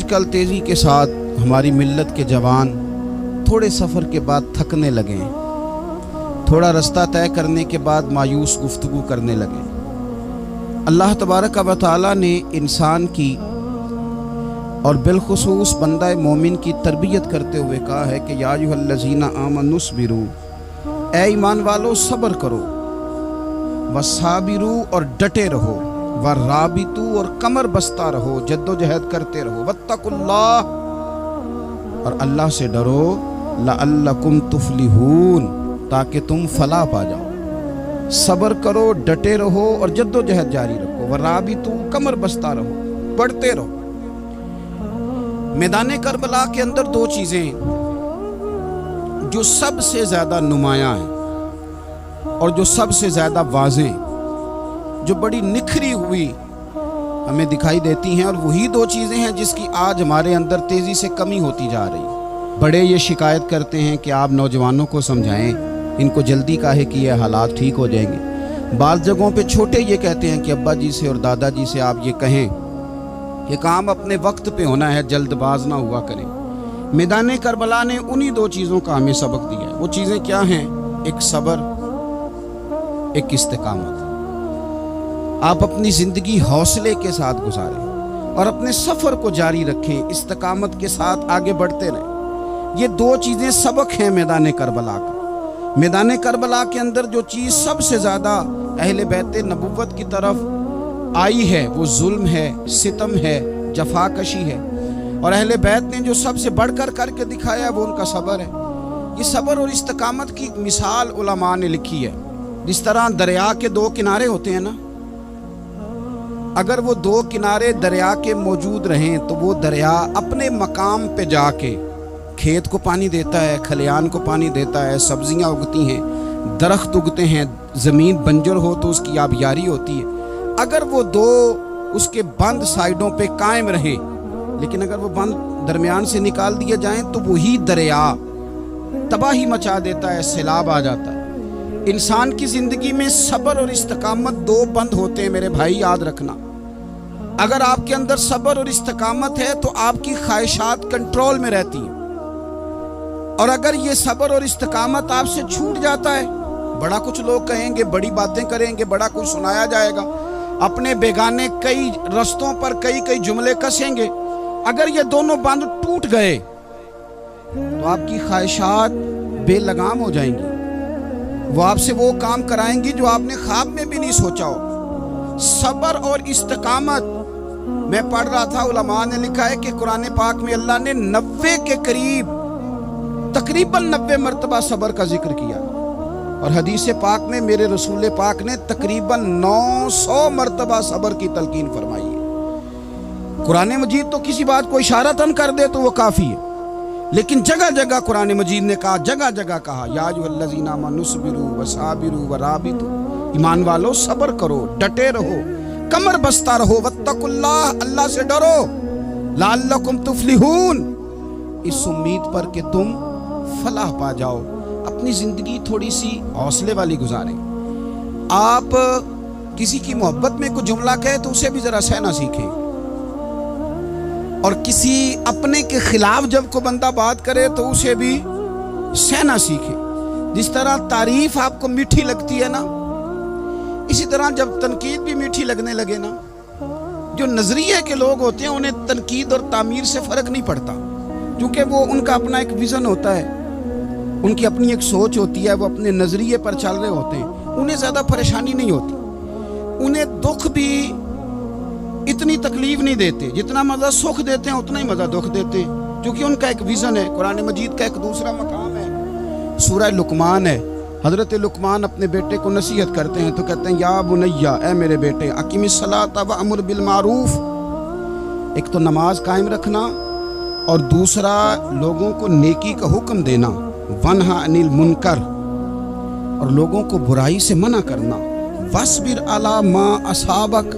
کل تیزی کے ساتھ ہماری ملت کے جوان تھوڑے سفر کے بعد تھکنے لگے، تھوڑا رستہ طے کرنے کے بعد مایوس گفتگو کرنے لگے۔ اللہ تبارک و تعالیٰ نے انسان کی اور بالخصوص بندہ مومن کی تربیت کرتے ہوئے کہا ہے کہ یا ایھا الذین آمنوا اصبروا، اے ایمان والو صبر کرو، وصابروا اور ڈٹے رہو، ورابطوا اور کمر بستہ رہو، جد و جہد کرتے رہو، واتقوا اللہ اور اللہ سے ڈرو، لعلکم تفلحون تاکہ تم فلاح پا جاؤ۔ صبر کرو، ڈٹے رہو اور جد و جہد جاری رکھو، ورابطوا کمر بستہ رہو، پڑھتے رہو۔ میدان کربلا کے اندر دو چیزیں جو سب سے زیادہ نمایاں ہیں اور جو سب سے زیادہ واضح، جو بڑی نکھری ہوئی ہمیں دکھائی دیتی ہیں، اور وہی دو چیزیں ہیں جس کی آج ہمارے اندر تیزی سے کمی ہوتی جا رہی ہے۔ بڑے یہ شکایت کرتے ہیں کہ آپ نوجوانوں کو سمجھائیں، ان کو جلدی کاہے کہ یہ حالات ٹھیک ہو جائیں گے۔ بعض جگہوں پہ چھوٹے یہ کہتے ہیں کہ ابا جی سے اور دادا جی سے آپ یہ کہیں کہ کام اپنے وقت پہ ہونا ہے، جلد باز نہ ہوا کریں۔ میدان کربلا نے انہی دو چیزوں کا ہمیں سبق دیا ہے۔ وہ چیزیں کیا ہیں؟ ایک صبر، ایک استقامت۔ آپ اپنی زندگی حوصلے کے ساتھ گزاریں اور اپنے سفر کو جاری رکھیں، استقامت کے ساتھ آگے بڑھتے رہیں۔ یہ دو چیزیں سبق ہیں میدان کربلا کا۔ میدان کربلا کے اندر جو چیز سب سے زیادہ اہل بیت نبوت کی طرف آئی ہے وہ ظلم ہے، ستم ہے، جفا کشی ہے، اور اہل بیت نے جو سب سے بڑھ کر کے دکھایا وہ ان کا صبر ہے۔ یہ صبر اور استقامت کی ایک مثال علماء نے لکھی ہے۔ جس طرح دریا کے دو کنارے ہوتے ہیں نا، اگر وہ دو کنارے دریا کے موجود رہیں تو وہ دریا اپنے مقام پہ جا کے کھیت کو پانی دیتا ہے، کھلیان کو پانی دیتا ہے، سبزیاں اگتی ہیں، درخت اگتے ہیں، زمین بنجر ہو تو اس کی آبیاری ہوتی ہے۔ اگر وہ دو اس کے بند سائیڈوں پہ قائم رہے، لیکن اگر وہ بند درمیان سے نکال دیے جائیں تو وہی دریا تباہی مچا دیتا ہے، سیلاب آ جاتا ہے۔ انسان کی زندگی میں صبر اور استقامت دو بند ہوتے ہیں میرے بھائی، یاد رکھنا۔ اگر آپ کے اندر صبر اور استقامت ہے تو آپ کی خواہشات کنٹرول میں رہتی ہیں، اور اگر یہ صبر اور استقامت آپ سے چھوٹ جاتا ہے، بڑا کچھ لوگ کہیں گے، بڑی باتیں کریں گے، بڑا کچھ سنایا جائے گا، اپنے بیگانے کئی رستوں پر کئی جملے کسیں گے، اگر یہ دونوں بند ٹوٹ گئے تو آپ کی خواہشات بے لگام ہو جائیں گی، وہ آپ سے وہ کام کرائیں گی جو آپ نے خواب میں بھی نہیں سوچا ہو۔ صبر اور استقامت، میں پڑھ رہا تھا علماء نے لکھا ہے کہ قرآن پاک میں اللہ نے 90 کے قریب تقریباً 90 مرتبہ صبر کا ذکر کیا، اور حدیث پاک میں میرے رسول پاک نے تقریباً 900 مرتبہ صبر کی تلقین فرمائی ہے۔ قرآن مجید تو کسی بات کو اشارتاً کر دے تو وہ کافی ہے، لیکن جگہ جگہ قرآن مجید نے کہا، جگہ جگہ کہا، یا ایھا الذین آمنوا اصبروا وصابروا ورابطوا، ایمان والو صبر کرو، ڈٹے رہو، کمر بستہ رہو، واتقوا اللہ، اللہ سے ڈرو، لعلکم تفلحون، اس امید پر کہ تم فلاح پا جاؤ۔ اپنی زندگی تھوڑی سی حوصلے والی گزاریں۔ آپ کسی کی محبت میں کوئی جملہ کہے تو اسے بھی ذرا سہنا سیکھیں، اور کسی اپنے کے خلاف جب کوئی بندہ بات کرے تو اسے بھی سہنا سیکھیں۔ جس طرح تعریف آپ کو میٹھی لگتی ہے نا، اسی طرح جب تنقید بھی میٹھی لگنے لگے نا، جو نظریے کے لوگ ہوتے ہیں انہیں تنقید اور تعمیر سے فرق نہیں پڑتا، کیونکہ وہ ان کا اپنا ایک ویژن ہوتا ہے، ان کی اپنی ایک سوچ ہوتی ہے، وہ اپنے نظریے پر چل رہے ہوتے ہیں، انہیں زیادہ پریشانی نہیں ہوتی، انہیں دکھ بھی اتنی تکلیف نہیں دیتے، جتنا مزہ سکھ دیتے ہیں اتنا ہی مزہ دکھ دیتے ہیں، کیونکہ ان کا ایک ویژن ہے۔ قرآن مجید کا ایک دوسرا مقام ہے، سورہ لقمان ہے، حضرت لقمان اپنے بیٹے کو نصیحت کرتے ہیں تو کہتے ہیں یا بنیا، اے میرے بیٹے، اقیم الصلاۃ وامر بالمعروف، ایک تو نماز قائم رکھنا، اور دوسرا لوگوں کو نیکی کا حکم دینا، ونہا عن المنکر، اور لوگوں کو برائی سے منع کرنا، واصبر علی ما اصابک،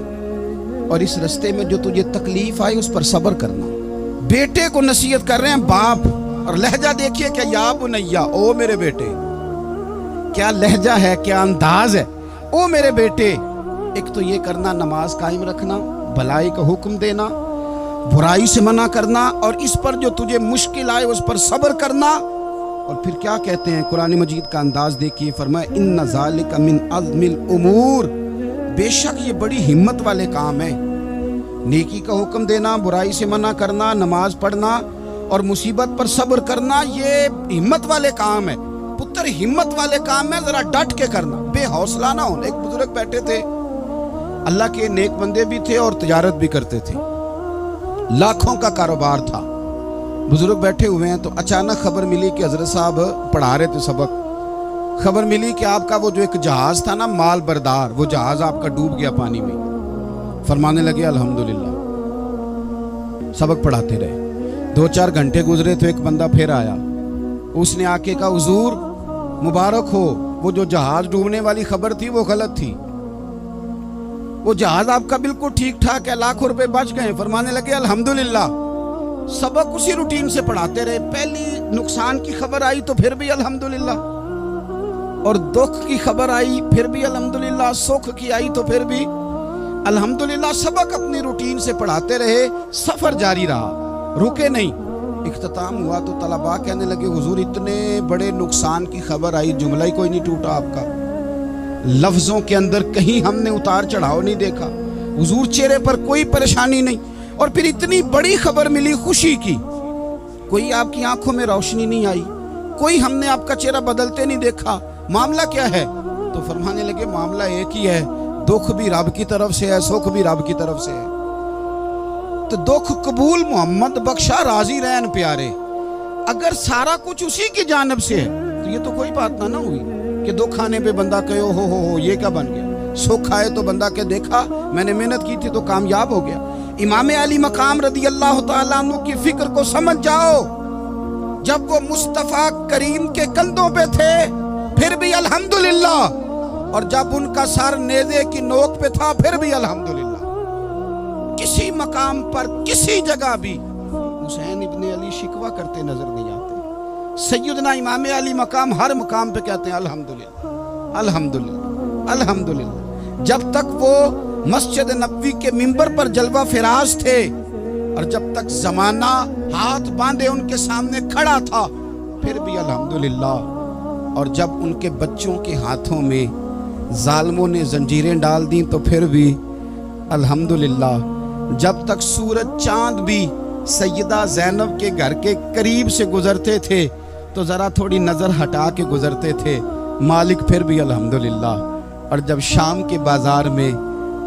اور اس رستے میں جو تجھے تکلیف آئی اس پر صبر کرنا۔ بیٹے کو نصیحت کر رہے ہیں باپ، اور لہجہ دیکھیے کہ یا بنیا، او میرے بیٹے، کیا لہجہ ہے، کیا انداز ہے، او میرے بیٹے۔ ایک تو یہ کرنا، نماز قائم رکھنا، بھلائی کا حکم دینا، برائی سے منع کرنا، اور اس پر جو تجھے مشکل آئے اس پر صبر کرنا۔ اور پھر کیا کہتے ہیں قرآن مجید کا انداز دیکھیے، فرمایا ان ذالک من عزم الامور، بے شک یہ بڑی ہمت والے کام ہیں۔ نیکی کا حکم دینا، برائی سے منع کرنا، نماز پڑھنا اور مصیبت پر صبر کرنا، یہ ہمت والے کام ہے پتر، ہمت والے کام ہے، ذرا ڈٹ کے کرنا، بے حوصلہ نہ ہونا۔ ایک بزرگ بیٹھے تھے، اللہ کے نیک بندے بھی تھے اور تجارت بھی کرتے تھے، لاکھوں کا کاروبار تھا۔ بزرگ بیٹھے ہوئے ہیں تو اچانک خبر ملی کہ حضرت صاحب پڑھا رہے تھے سبق، خبر ملی کہ آپ کا وہ جو ایک جہاز تھا نا مال بردار، وہ جہاز آپ کا ڈوب گیا پانی میں۔ فرمانے لگے الحمدللہ، سبق پڑھاتے رہے۔ 2-4 گھنٹے گزرے تو ایک بندہ پھر آیا، اس نے آ کے کہا حضور مبارک ہو، وہ جو جہاز ڈوبنے والی خبر تھی وہ غلط تھی، وہ جہاز آپ کا بالکل ٹھیک ٹھاک ہے، لاکھوں روپے بچ گئے۔ فرمانے لگے الحمدللہ۔ سبق اسی روٹین سے پڑھاتے رہے، پہلی نقصان کی خبر آئی تو پھر بھی الحمدللہ، اور دکھ کی خبر آئی پھر بھی الحمدللہ، سکھ کی آئی تو پھر بھی الحمدللہ۔ سبق اپنی روٹین سے پڑھاتے رہے، سفر جاری رہا، رکے نہیں۔ اختتام ہوا تو طلباء کہنے لگے حضور اتنے بڑے نقصان کی خبر آئی، جملہ ہی کوئی نہیں ٹوٹا آپ کا، لفظوں کے اندر کہیں ہم نے اتار چڑھاؤ نہیں دیکھا، حضور چہرے پر کوئی پریشانی نہیں، اور پھر اتنی بڑی خبر ملی خوشی کی، کوئی آپ کی آنکھوں میں روشنی نہیں آئی، کوئی ہم نے آپ کا چہرہ بدلتے نہیں دیکھا، معاملہ کیا ہے؟ تو فرمانے لگے معاملہ ایک ہی ہے، دکھ بھی رب کی طرف سے ہے، سکھ بھی رب کی طرف سے ہے۔ تو دکھ قبول محمد بخشا راضی رہن پیارے، اگر سارا کچھ اسی کی جانب سے ہے تو یہ تو کوئی بات نہ ہوئی کہ دکھ آنے پہ بندہ کہے ہو یہ کیا بن گیا، سکھ آئے تو بندہ کہ دیکھا میں نے محنت کی تھی تو کامیاب ہو گیا۔ امام علی مقام رضی اللہ تعالیٰ عنہ کی فکر کو سمجھ جاؤ، جب وہ مصطفیٰ کریم کے کندھوں پہ تھے پھر بھی الحمدللہ، اور جب ان کا سر نیزے کی نوک پہ تھا پھر بھی الحمدللہ۔ کسی مقام پر کسی جگہ بھی حسین ابن علی شکوہ کرتے نظر نہیں آتے، سیدنا امام علی مقام ہر مقام پہ کہتے ہیں الحمدللہ الحمدللہ الحمدللہ۔ جب تک وہ مسجد نبوی کے منبر پر جلوہ فراز تھے، اور جب تک زمانہ ہاتھ باندھے ان کے سامنے کھڑا تھا پھر بھی الحمدللہ، اور جب ان کے بچوں کے ہاتھوں میں ظالموں نے زنجیریں ڈال دیں تو پھر بھی الحمدللہ، جب تک سورج چاند بھی سیدہ زینب کے گھر کے قریب سے گزرتے تھے تو ذرا تھوڑی نظر ہٹا کے گزرتے تھے، مالک پھر بھی الحمدللہ۔ اور جب شام کے بازار میں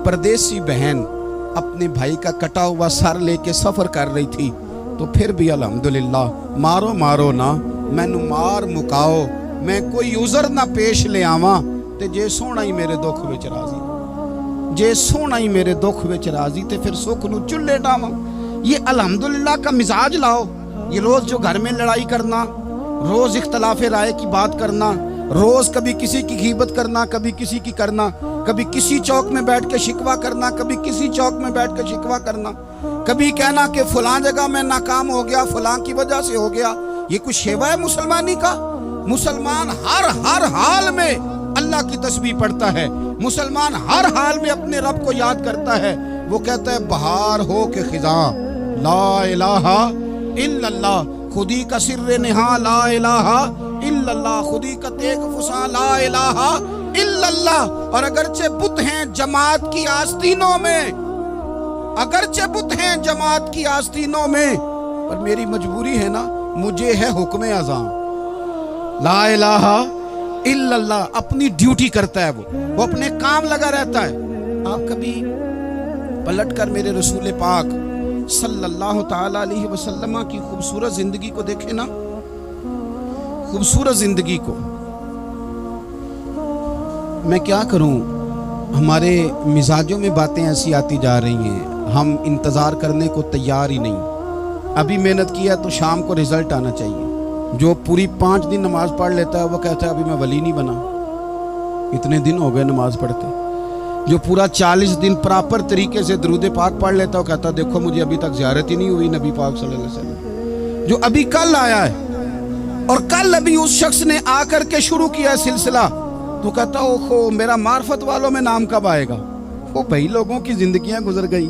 پردیسی بہن اپنے بھائی کا کٹا ہوا سر لے کے سفر کر رہی تھی تو پھر بھی الحمدللہ۔ مارو مارو نہ مینو مار مکاؤ، میں کوئی عذر نہ پیش لے آواں تے جے سونا ہی میرے دکھ وچ راضی، جے سونا ہی میرے دکھ وچ راضی تے پھر سکھ نو چلے ڈاواں۔ یہ الحمدللہ کا مزاج لاؤ۔ یہ روز جو گھر میں لڑائی کرنا، روز اختلاف رائے کی بات کرنا، روز کبھی کسی کی غیبت کرنا، کبھی کسی کی کرنا، کبھی کسی چوک میں بیٹھ کے شکوہ کرنا، کبھی کسی چوک میں بیٹھ کے شکوہ کرنا، کبھی کہنا کہ فلاں جگہ میں ناکام ہو گیا، فلاں کی وجہ سے ہو گیا، یہ کچھ شیوا ہے مسلمانی کا؟ مسلمان ہر حال میں اللہ کی تسبیح پڑھتا ہے، مسلمان ہر حال میں اپنے رب کو یاد کرتا ہے۔ وہ کہتا ہے بہار ہو کے خزاں لا الہ الا اللہ، خودی کا سر نہا لا الہ الا اللہ، خودی کا تیغ فساں لا الہ الا اللہ۔ اور اگرچہ بت ہیں جماعت کی آستینوں میں، اگرچہ بت ہیں جماعت کی آستینوں میں، پر میری مجبوری ہے نا، مجھے ہے حکم اذان لا الہ الا اللہ۔ اپنی ڈیوٹی کرتا ہے، وہ اپنے کام لگا رہتا ہے۔ آپ کبھی پلٹ کر میرے رسول پاک صلی اللہ تعالی علیہ وسلم کی خوبصورت زندگی کو دیکھیں نا، خوبصورت زندگی کو۔ میں کیا کروں، ہمارے مزاجوں میں باتیں ایسی آتی جا رہی ہیں، ہم انتظار کرنے کو تیار ہی نہیں۔ ابھی محنت کیا تو شام کو رزلٹ آنا چاہیے۔ جو پوری 5 دن نماز پڑھ لیتا ہے وہ کہتا ہے ابھی میں ولی نہیں بنا، اتنے دن ہو گئے نماز پڑھتے۔ جو پورا 40 دن پراپر طریقے سے درود پاک پڑھ لیتا ہے وہ کہتا ہے دیکھو مجھے ابھی تک زیارت ہی نہیں ہوئی نبی پاک صلی اللہ علیہ وسلم۔ جو ابھی کل آیا ہے اور کل ابھی اس شخص نے آ کر کے شروع کیا سلسلہ تو کہتا ہے اوہو میرا معرفت والوں میں نام کب آئے گا؟ وہ بھائی لوگوں کی زندگیاں گزر گئی،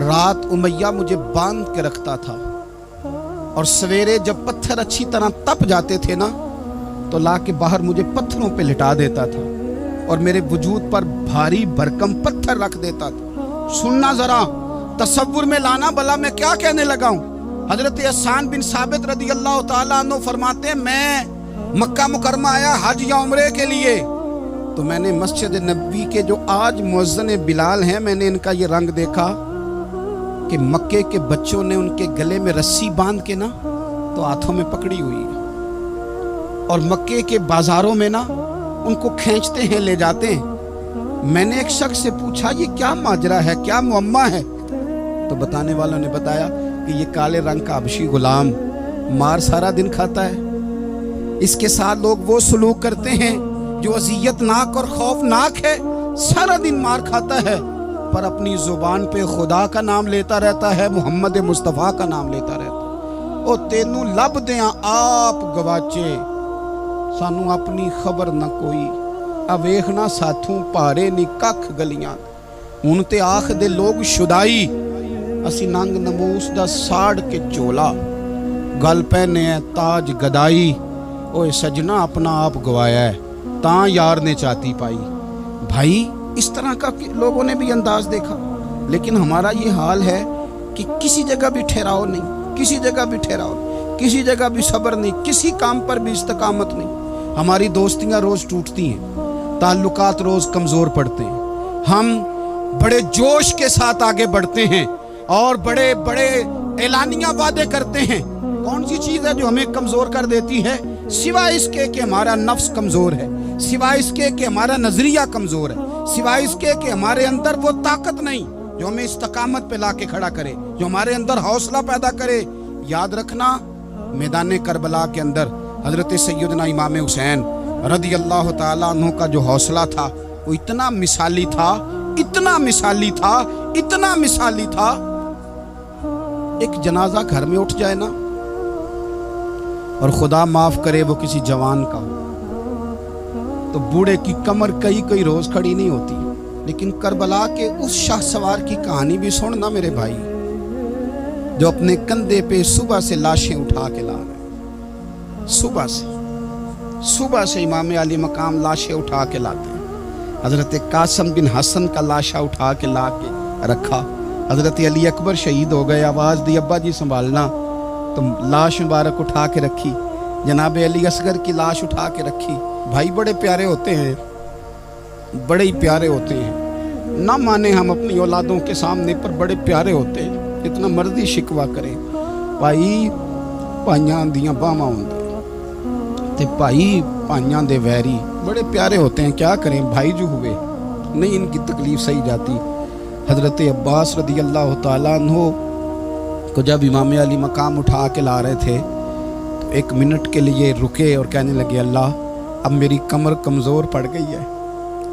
رات امیہ مجھے باندھ کے رکھتا تھا اور سویرے جب پتھر اچھی طرح تپ جاتے تھے نا تو لا کے باہر مجھے پتھروں پہ لٹا دیتا تھا اور میرے وجود پر بھاری بھرکم پتھر رکھ دیتا تھا۔ سننا ذرا، تصور میں لانا بلا میں کیا کہنے لگا ہوں۔ حضرت حسان بن ثابت رضی اللہ تعالیٰ عنہ فرماتے ہیں میں مکہ مکرمہ آیا حج یا عمرے کے لیے، تو میں نے مسجد نبوی کے جو آج مؤذن بلال ہیں، میں نے ان کا یہ رنگ دیکھا کہ مکے کے بچوں نے ان کے گلے میں رسی باندھ کے نا تو ہاتھوں میں پکڑی ہوئی ہے، اور مکے کے بازاروں میں نا ان کو کھینچتے ہیں لے جاتے ہیں۔ میں نے ایک شخص سے پوچھا یہ کیا ماجرا ہے، کیا معمہ ہے؟ تو بتانے والوں نے بتایا کہ یہ کالے رنگ کا حبشی غلام مار سارا دن کھاتا ہے، اس کے ساتھ لوگ وہ سلوک کرتے ہیں جو اذیت ناک اور خوفناک ہے، سارا دن مار کھاتا ہے پر اپنی زبان پہ خدا کا نام لیتا رہتا ہے، محمد مصطفیٰ کا نام لیتا رہتا ہے۔ او تینوں لب دیاں آپ گواچے، سانو اپنی خبر نہ کوئی، اویخنا ساتھوں پارے نی ککھ گلیاں، ہن تے آکھ دے لوگ شدائی، اسی ننگ نموس دا ساڑ کے چولا، گل پہنے ہے تاج گدائی، اوے سجنا اپنا آپ گوایا ہے تاں یار نے چاتی پائی۔ بھائی اس طرح کا لوگوں نے بھی انداز دیکھا، لیکن ہمارا یہ حال ہے کہ کسی جگہ بھی ٹھہراؤ نہیں، کسی جگہ بھی ٹھہراؤ نہیں، کسی جگہ بھی صبر نہیں، کسی کام پر بھی استقامت نہیں۔ ہماری دوستیاں روز ٹوٹتی ہیں، تعلقات روز کمزور پڑتے ہیں، ہم بڑے جوش کے ساتھ آگے بڑھتے ہیں اور بڑے بڑے اعلانیہ وعدے کرتے ہیں۔ کون سی چیز ہے جو ہمیں کمزور کر دیتی ہے؟ سوائے اس کے کہ ہمارا نفس کمزور ہے، سوائے اس کے کہ ہمارا نظریہ کمزور ہے، سوائے اس کے کہ ہمارے اندر وہ طاقت نہیں جو ہمیں استقامت پہ لا کے کھڑا کرے، جو ہمارے اندر حوصلہ پیدا کرے۔ یاد رکھنا میدان کربلا کے اندر حضرت سیدنا امام حسین رضی اللہ تعالیٰ عنہ کا جو حوصلہ تھا وہ اتنا مثالی تھا، اتنا مثالی تھا، اتنا مثالی تھا۔ ایک جنازہ گھر میں اٹھ جائے نا اور خدا معاف کرے وہ کسی جوان کا ہو تو بوڑھے کی کمر کئی روز کھڑی نہیں ہوتی، لیکن کربلا کے اس شاہ سوار کی کہانی بھی سننا میرے بھائی، جو اپنے کندھے پہ صبح سے لاشیں اٹھا کے لا رہے، صبح سے امام علی مقام لاشیں اٹھا کے لاتے ہیں۔ حضرت قاسم بن حسن کا لاشا اٹھا کے لا کے رکھا، حضرت علی اکبر شہید ہو گئے، آواز دی ابا جی سنبھالنا، تو لاش مبارک اٹھا کے رکھی، جناب علی اصغر کی لاش اٹھا کے رکھی۔ بھائی بڑے پیارے ہوتے ہیں، بڑے ہی پیارے ہوتے ہیں، نہ مانے ہم اپنی اولادوں کے سامنے پر بڑے پیارے ہوتے ہیں، اتنا مرضی شکوہ کریں۔ بھائی پائیاں دیاں باواں ہوندے تے بھائی پائیاں دے ویری، بڑے پیارے ہوتے ہیں، کیا کریں بھائی جو ہوئے نہیں ان کی تکلیف صحیح جاتی۔ حضرت عباس رضی اللہ تعالیٰ عنہ کو جب امام علی مقام اٹھا کے لا رہے تھے تو ایک منٹ کے لیے رکے اور کہنے لگے اللہ اب میری کمر کمزور پڑ گئی ہے،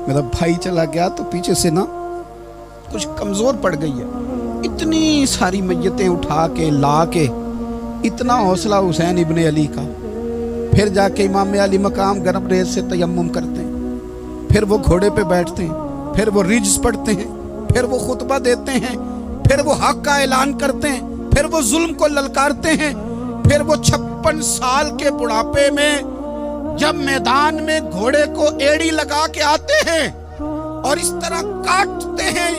میرا بھائی چلا گیا تو پیچھے سے نا کچھ کمزور پڑ گئی ہے۔ اتنی ساری میتیں اٹھا کے لا کے اتنا حوصلہ حسین ابن علی کا، پھر جا کے امام علی مقام گرم ریز سے تیمم کرتے ہیں، پھر وہ گھوڑے پہ بیٹھتے ہیں، پھر وہ رجز پڑھتے ہیں، پھر وہ خطبہ دیتے ہیں، پھر وہ حق کا اعلان کرتے ہیں، پھر وہ ظلم کو للکارتے ہیں، پھر وہ 56 سال کے بڑھاپے میں جب میدان میں گھوڑے کو ایڑی لگا کے آتے ہیں اور اس طرح کاٹتے ہیں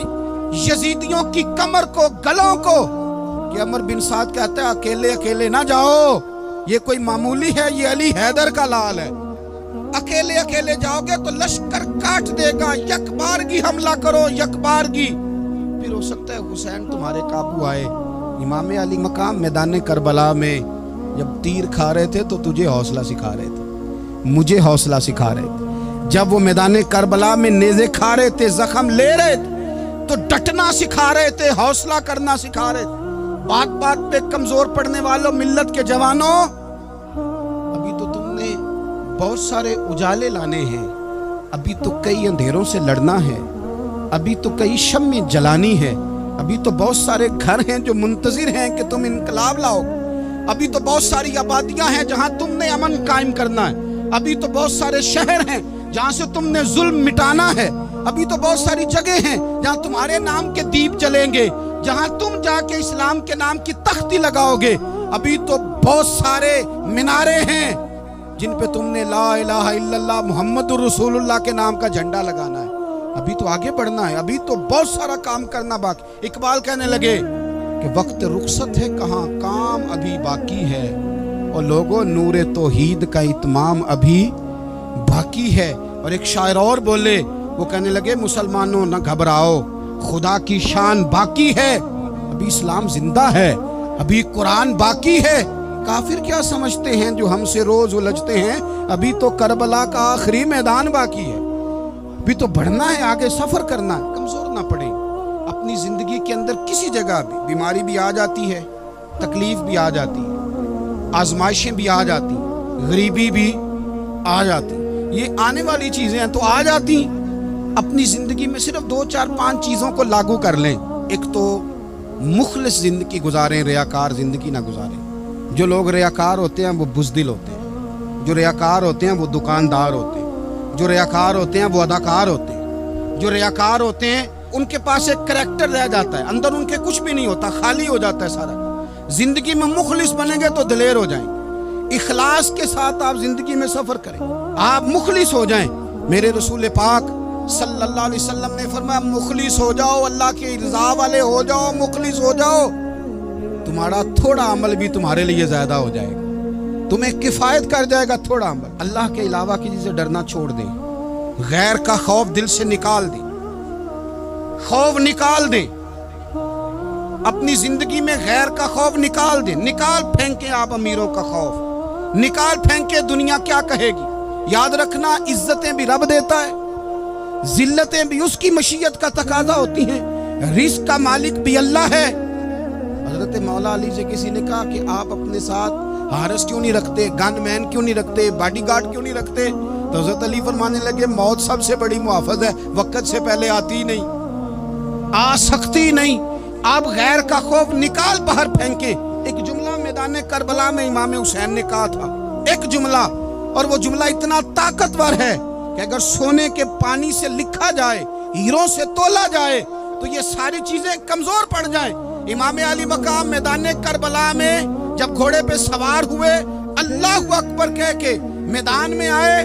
یزیدیوں کی کمر کو، گلوں کو، کہ عمر بن سعد کہتا ہے اکیلے اکیلے نہ جاؤ، یہ کوئی معمولی ہے، یہ علی حیدر کا لال ہے، اکیلے اکیلے جاؤ گے تو لشکر کاٹ دے گا، یک بارگی حملہ کرو، یک بارگی، پھر ہو سکتا ہے حسین تمہارے قابو آئے۔ امام علی مقام میدان کربلا میں جب تیر کھا رہے تھے تو تجھے حوصلہ سکھا رہے تھے، مجھے حوصلہ سکھا رہے تھے۔ جب وہ میدان کربلا میں نیزے کھا رہے تھے، زخم لے رہے تھے تو ڈٹنا سکھا رہے تھے، حوصلہ کرنا سکھا رہے تھے۔ بات بات پہ کمزور پڑنے والوں، ملت کے جوانوں، ابھی تو تم نے بہت سارے اجالے لانے ہیں، ابھی تو کئی اندھیروں سے لڑنا ہے، ابھی تو کئی شمع جلانی ہے، ابھی تو بہت سارے گھر ہیں جو منتظر ہیں کہ تم انقلاب لاؤ، ابھی تو بہت ساری آبادیاں ہیں جہاں تم نے امن قائم کرنا ہے، ابھی تو بہت سارے شہر ہیں جہاں سے تم نے ظلم مٹانا ہے، ابھی تو بہت ساری جگہ ہیں جہاں تمہارے نام کے دیپ جلیں گے، جہاں تم جا کے اسلام کے نام کی تختی لگاؤ گے۔ ابھی تو بہت سارے مینارے ہیں جن پہ تم نے لا الہ الا اللہ محمد الرسول اللہ کے نام کا جھنڈا لگانا ہے۔ ابھی تو آگے بڑھنا ہے، ابھی تو بہت سارا کام کرنا باقی۔ اقبال کہنے لگے کہ وقت رخصت ہے کہاں، کام ابھی باقی ہے، اور لوگوں نور توحید کا اتمام ابھی باقی ہے۔ اور ایک شاعر اور بولے، وہ کہنے لگے مسلمانوں نہ گھبراؤ، خدا کی شان باقی ہے، ابھی اسلام زندہ ہے، ابھی قرآن باقی ہے۔ کافر کیا سمجھتے ہیں جو ہم سے روز الجھتے ہیں، ابھی تو کربلا کا آخری میدان باقی ہے، ابھی تو بڑھنا ہے، آگے سفر کرنا ہے۔ کمزور نہ پڑے، اپنی زندگی کے اندر کسی جگہ بھی بیماری بھی آ جاتی ہے، تکلیف بھی آ جاتی ہے، آزمائشیں بھی آ جاتی ہیں، غریبی بھی آ جاتی، یہ آنے والی چیزیں ہیں تو آ جاتی۔ اپنی زندگی میں صرف 2 4 5 چیزوں کو لاگو کر لیں۔ ایک تو مخلص زندگی گزاریں، ریاکار زندگی نہ گزاریں۔ جو لوگ ریاکار ہوتے ہیں وہ بزدل ہوتے ہیں، جو ریاکار ہوتے ہیں وہ دکاندار ہوتے ہیں، جو ریاکار ہوتے ہیں وہ اداکار ہوتے ہیں، جو ریاکار ہوتے ہیں ان کے پاس ایک کریکٹر رہ جاتا ہے، اندر ان کے کچھ بھی نہیں ہوتا، خالی ہو جاتا ہے سارا۔ زندگی میں مخلص بنیں گے تو دلیر ہو جائیں گے، اخلاص کے ساتھ آپ زندگی میں سفر کریں، آپ مخلص ہو جائیں۔ میرے رسول پاک صلی اللہ علیہ وسلم نے فرمایا مخلص ہو جاؤ، اللہ کے رضا والے ہو جاؤ، مخلص ہو جاؤ، تمہارا تھوڑا عمل بھی تمہارے لیے زیادہ ہو جائے گا، تمہیں کفایت کر جائے گا تھوڑا عمل۔ اللہ کے علاوہ کسی سے ڈرنا چھوڑ دیں، غیر کا خوف دل سے نکال دیں، خوف نکال دیں، اپنی زندگی میں غیر کا خوف نکال دیں، نکال پھینکیں آپ امیروں کا خوف، نکال پھینکیں دنیا کیا کہے گی۔ یاد رکھنا عزتیں بھی رب دیتا ہے، ذلتیں بھی اس کی مشیت کا تقاضا ہوتی ہیں، رزق کا مالک بھی اللہ ہے۔ حضرت مولا علی سے کسی نے کہا کہ آپ اپنے ساتھ حارس کیوں نہیں رکھتے، گن مین کیوں نہیں رکھتے، باڈی گارڈ کیوں نہیں رکھتے؟ تو حضرت علی فرمانے لگے موت سب سے بڑی محافظ ہے، وقت سے پہلے آتی نہیں، آ سکتی نہیں۔ آپ غیر کا خوف نکال باہر پھینکیں۔ ایک جملہ میدان کربلا میں امام حسین نے کہا تھا، ایک جملہ، اور وہ جملہ اتنا طاقتور ہے کہ اگر سونے کے پانی سے لکھا جائے، ہیروں سے تولا جائے تو یہ ساری چیزیں کمزور پڑ جائیں۔ امام علی مقام میدان کربلا میں جب گھوڑے پہ سوار ہوئے، اللہ اکبر کہہ کے میدان میں آئے،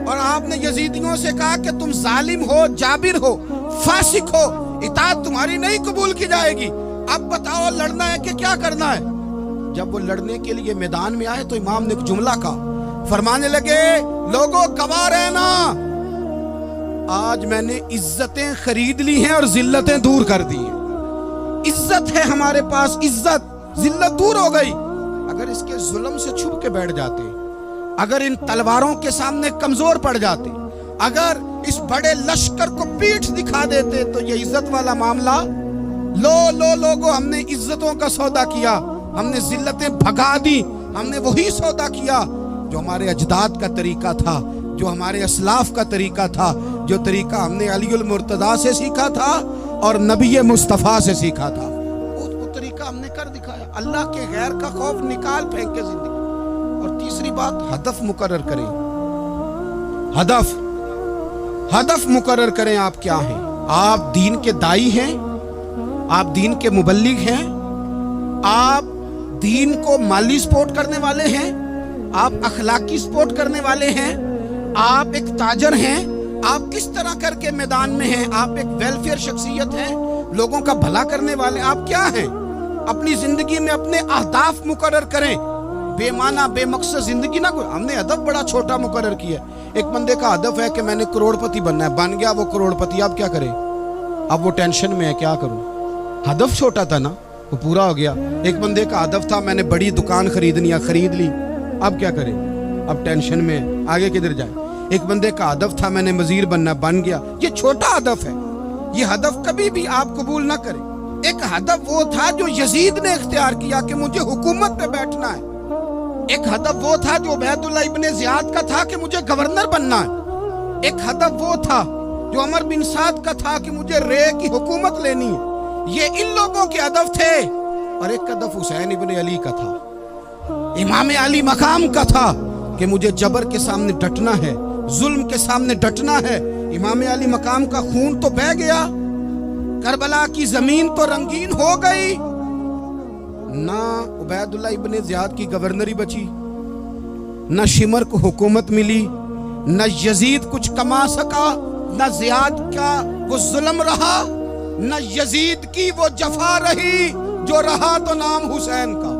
اور آپ نے یزیدیوں سے کہا کہ تم ظالم ہو، جابر ہو، فاسق ہو، اطاعت تمہاری نہیں قبول کی جائے گی، اب بتاؤ لڑنا ہے کہ کیا کرنا ہے؟ جب وہ لڑنے کے لیے میدان میں آئے تو امام نے ایک جملہ کہا، فرمانے لگے لوگوں گواہ رہنا، آج میں نے عزتیں خرید لی ہیں اور ذلتیں دور کر دی ہیں۔ عزت ہے ہمارے پاس، عزت، ذلت دور ہو گئی۔ اگر اس کے ظلم سے چھپ کے بیٹھ جاتے، اگر ان تلواروں کے سامنے کمزور پڑ جاتے، اگر اس بڑے لشکر کو پیٹھ دکھا دیتے تو یہ عزت والا معاملہ، لوگوں ہم نے عزتوں کا سودا کیا، ہم نے ذلتیں بھگا دی، ہم نے وہی سودا کیا جو ہمارے اجداد کا طریقہ تھا، جو ہمارے اسلاف کا طریقہ تھا، جو طریقہ ہم نے علی المرتضیٰ سے سیکھا تھا اور نبی مصطفیٰ سے سیکھا تھا، وہ طریقہ ہم نے کر دکھایا۔ اللہ کے غیر کا خوف نکال پھینکے زندگی۔ اور تیسری بات، ہدف مقرر کریں، ہدف مقرر کریں۔ آپ کیا ہیں؟ آپ دین کے دائی ہیں، آپ دین کے مبلغ ہیں، آپ دین کو مالی سپورٹ کرنے والے ہیں، آپ اخلاقی سپورٹ کرنے والے ہیں، آپ ایک تاجر ہیں، آپ کس طرح کر کے میدان میں ہیں، آپ ایک ویلفیئر شخصیت ہیں، لوگوں کا بھلا کرنے والے، آپ کیا ہیں؟ اپنی زندگی میں اپنے اہداف مقرر کریں، بے معنی بے مقصد زندگی نہ کوئی۔ ہم نے ہدف بڑا چھوٹا مقرر کیا۔ ایک بندے کا ہدف ہے کہ میں نے کروڑ پتی بننا ہے، بن گیا وہ کروڑ پتی، اب کیا کرے؟ اب وہ ٹینشن میں ہے، کیا کروں؟ ہدف چھوٹا تھا نا، وہ پورا ہو گیا۔ ایک بندے کا ہدف تھا میں نے بڑی دکان خریدنی ہے، خرید لی، اب کیا کرے؟ اب ٹینشن میں ہے، آگے کدھر جائے؟ ایک بندے کا ہدف تھا میں نے وزیر بننا، بن گیا، یہ چھوٹا ہدف ہے، یہ ہدف کبھی بھی آپ قبول نہ کریں۔ ایک ہدف وہ تھا جو یزید نے اختیار کیا کہ مجھے حکومت پہ بیٹھنا ہے، ایک ہدف وہ تھا جو عبید اللہ ابن زیاد کا تھا کہ مجھے گورنر بننا ہے، ایک ہدف وہ تھا جو عمر بن سعد کا تھا کہ مجھے رے کی حکومت لینی ہے۔ یہ ان لوگوں کے ہدف تھے، اور ایک ہدف حسین ابن علی کا تھا، امام علی مقام کا تھا کہ مجھے جبر کے سامنے ڈٹنا ہے، ظلم کے سامنے ڈٹنا ہے، امام علی مقام کا خون تو بہہ گیا، کربلا کی زمین تو رنگین ہو گئی، نہ عبید اللہ ابن زیاد کی گورنری بچی، نہ شمر کو حکومت ملی، نہ یزید کچھ کما سکا، نہ زیاد کا وہ ظلم رہا، نہ یزید کی وہ جفا رہی، جو رہا تو نام حسین کا۔